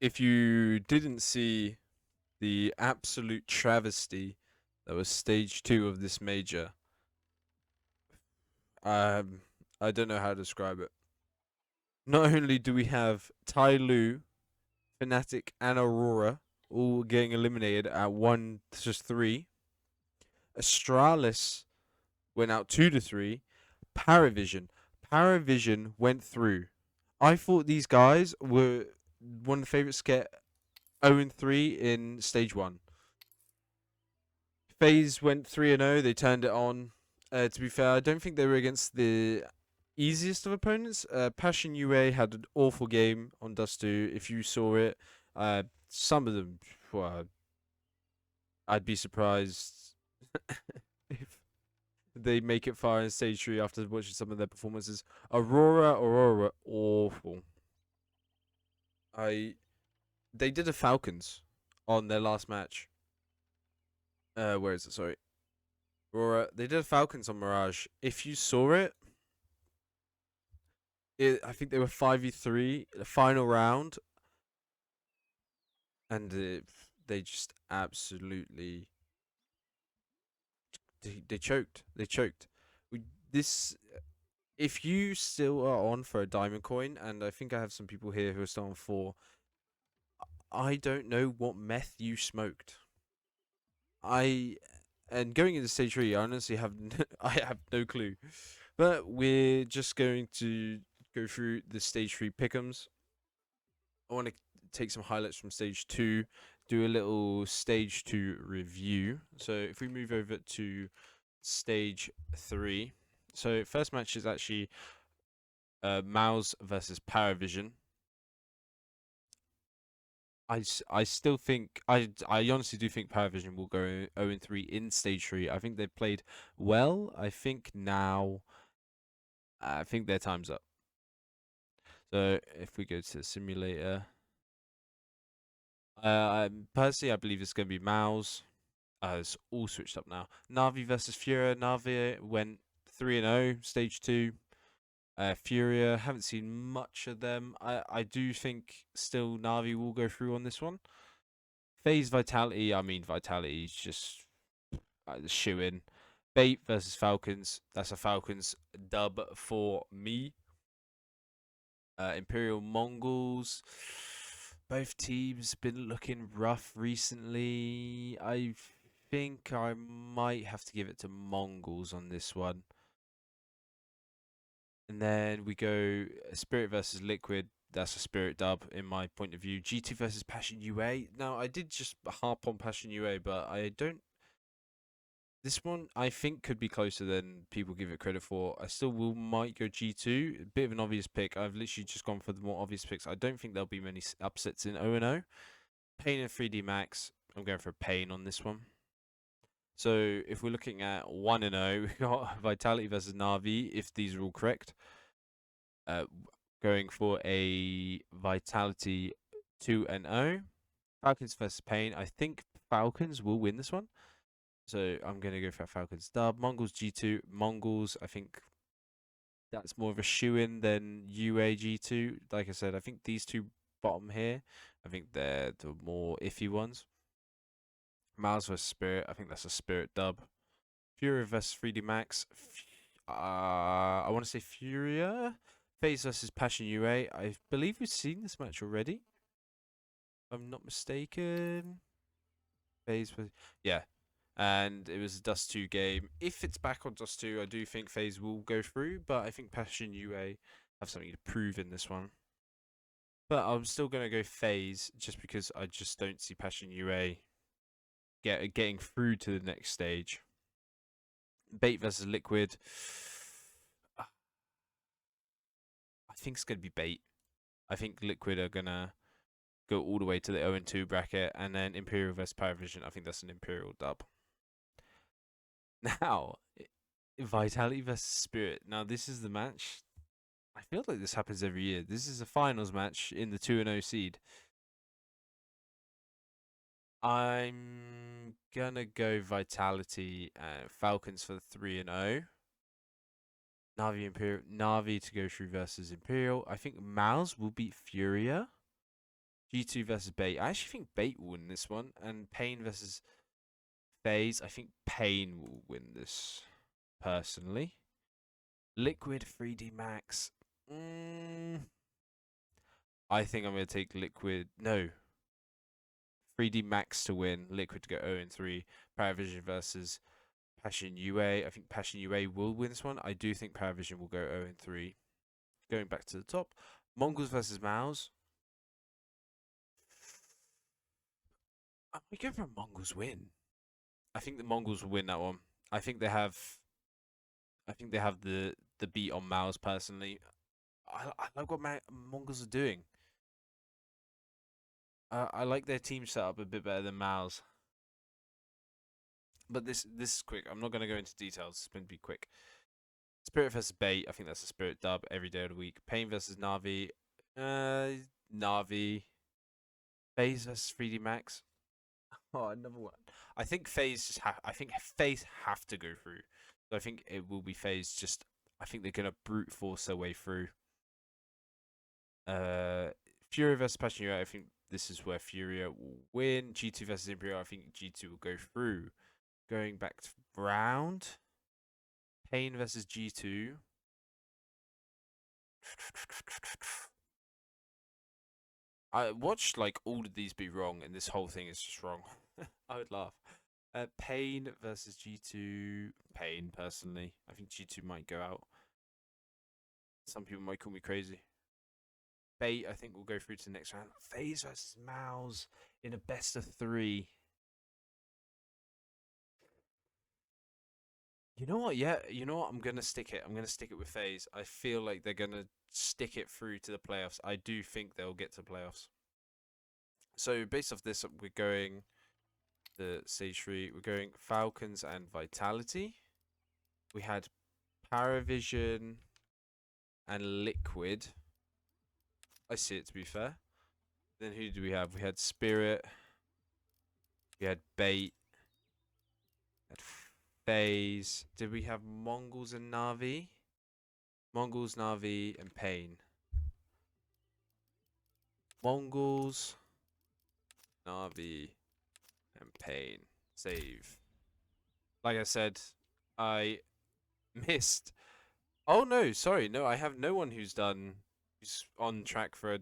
If you didn't see the absolute travesty that was stage two of this major, um, I don't know how to describe it. Not only do we have Tai Lu, Fnatic, and Aurora all getting eliminated at 1-3, Astralis went out 2-3, Paravision. Paravision went through. I thought these guys were one of the favorites to get 0-3 in stage one. FaZe went 3-0. They turned it on. To be fair, I don't think they were against the easiest of opponents. Passion UA had an awful game on Dust 2. If you saw it, some of them, well, I'd be surprised if they make it far in stage 3 after watching some of their performances. Aurora, awful. I They did a Falcons on their last match. Where is it? Sorry, Aurora. They did a Falcons on Mirage. If you saw it, I think they were 5v3 the final round, and they just absolutely they choked. They choked. We this If you still are on for a diamond coin, and I think I have some people here who are still on 4. I don't know what meth you smoked. I and going into stage 3, I honestly have I have no clue. But we're just going to go through the stage 3 pick'ems. I want to take some highlights from stage 2, do a little stage 2 review. So if we move over to stage 3, so first match is actually Mouse versus Paravision. I still think I honestly do think Paravision will go 0-3 in stage 3. I think they've played well. I think now I think their time's up. So if we go to the simulator, personally I believe it's going to be Mouse. It's all switched up now. Navi versus Furia. Navi went 3-0 stage 2. Furia, haven't seen much of them. I do think still Navi will go through on this one. FaZe Vitality, I mean Vitality's just the shoe in. Bait versus Falcons. That's a Falcons dub for me. Imperial Mongols. Both teams been looking rough recently. I think I might have to give it to Mongols on this one. And then we go Spirit versus Liquid. That's a Spirit dub in my point of view. G2 versus Passion UA. Now, I did just harp on Passion UA, but I don't. This one I think could be closer than people give it credit for. I still might go G2. A bit of an obvious pick. I've literally just gone for the more obvious picks. I don't think there'll be many upsets in 0-0. Pain and 3D Max. I'm going for Pain on this one. So if we're looking at 1-0, we got Vitality versus Navi, if these are all correct. Going for a Vitality 2-0. Falcons versus Pain. I think Falcons will win this one. So I'm going to go for a Falcons dub. Mongols G2. Mongols, I think that's more of a shoe-in than UA G2. Like I said, I think these two bottom here, I think they're the more iffy ones. Mouse versus Spirit. I think that's a Spirit dub. Furia versus 3D Max. I want to say Furia. FaZe versus Passion UA. I believe we've seen this match already. If I'm not mistaken. FaZe was, yeah. And it was a Dust 2 game. If it's back on Dust 2, I do think FaZe will go through, but I think Passion UA have something to prove in this one. But I'm still going to go FaZe just because I just don't see Passion UA getting through to the next stage. Bait versus Liquid. I think it's going to be Bait. I think Liquid are going to go all the way to the 0-2 bracket, and then Imperial versus Paravision. I think that's an Imperial dub. Now, Vitality versus Spirit. Now, this is the match. I feel like this happens every year. This is a finals match in the 2-0 seed. I'm gonna go Vitality and Falcons for the 3-0. Navi to go through versus Imperial. I think Mouse will beat Furia. G2 versus Bait. I actually think Bait will win this one. And Pain versus FaZe. I think Pain will win this, personally. Liquid 3D Max. I think I'm going to take Liquid. No. 3D Max to win. Liquid to go 0-3. Paravision versus Passion UA. I think Passion UA will win this one. I do think Paravision will go 0-3. Going back to the top. Mongols versus Mouse. I'm going for a Mongols win. I think the Mongols will win that one. I think they have the beat on Mouse personally. I like what Mongols are doing. I like their team setup a bit better than Mao's. But this is quick. I'm not going to go into details. It's going to be quick. Spirit versus Bait. I think that's a Spirit dub every day of the week. Pain versus Navi. Navi. FaZe versus 3D Max. Oh, another one. I think FaZe just I think FaZe have to go through. So I think it will be FaZe. Just I think they're going to brute force their way through. Furia versus Passion. I think this is where Furia will win. G2 versus Imperial. I think G2 will go through. Going back to round. Pain versus G2. I watched like all of these be wrong, and this whole thing is just wrong. I would laugh. Pain versus G2. Pain, personally. I think G2 might go out. Some people might call me crazy. Bait, I think, will go through to the next round. FaZe versus Mouse in a best of 3. You know what? Yeah, you know what? I'm going to stick it. I'm going to stick it with FaZe. I feel like they're going to stick it through to the playoffs. I do think they'll get to playoffs. So, based off this, we're going the stage 3. We're going Falcons and Vitality. We had Paravision and Liquid. I see it, to be fair. Then who do we have? We had Spirit. We had Bait. We had FaZe. Did we have Mongols and Navi? Mongols, Navi, and Pain. Mongols, Navi, and Pain. Save. Like I said, I missed. Oh no, sorry, no, I have no one who's on track for a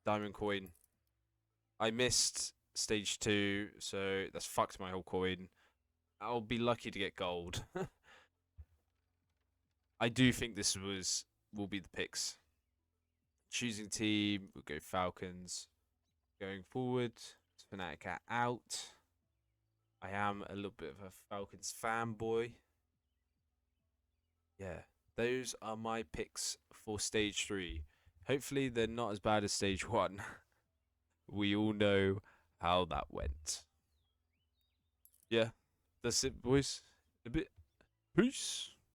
diamond coin. I missed stage 2, so that's fucked my whole coin. I'll be lucky to get gold. I do think this will be the picks. Choosing team, we'll go Falcons. Going forward, Fnatic are out. I am a little bit of a Falcons fanboy. Yeah, those are my picks for stage 3. Hopefully they're not as bad as stage 1. We all know how that went. Yeah, that's it, boys. A bit. Peace.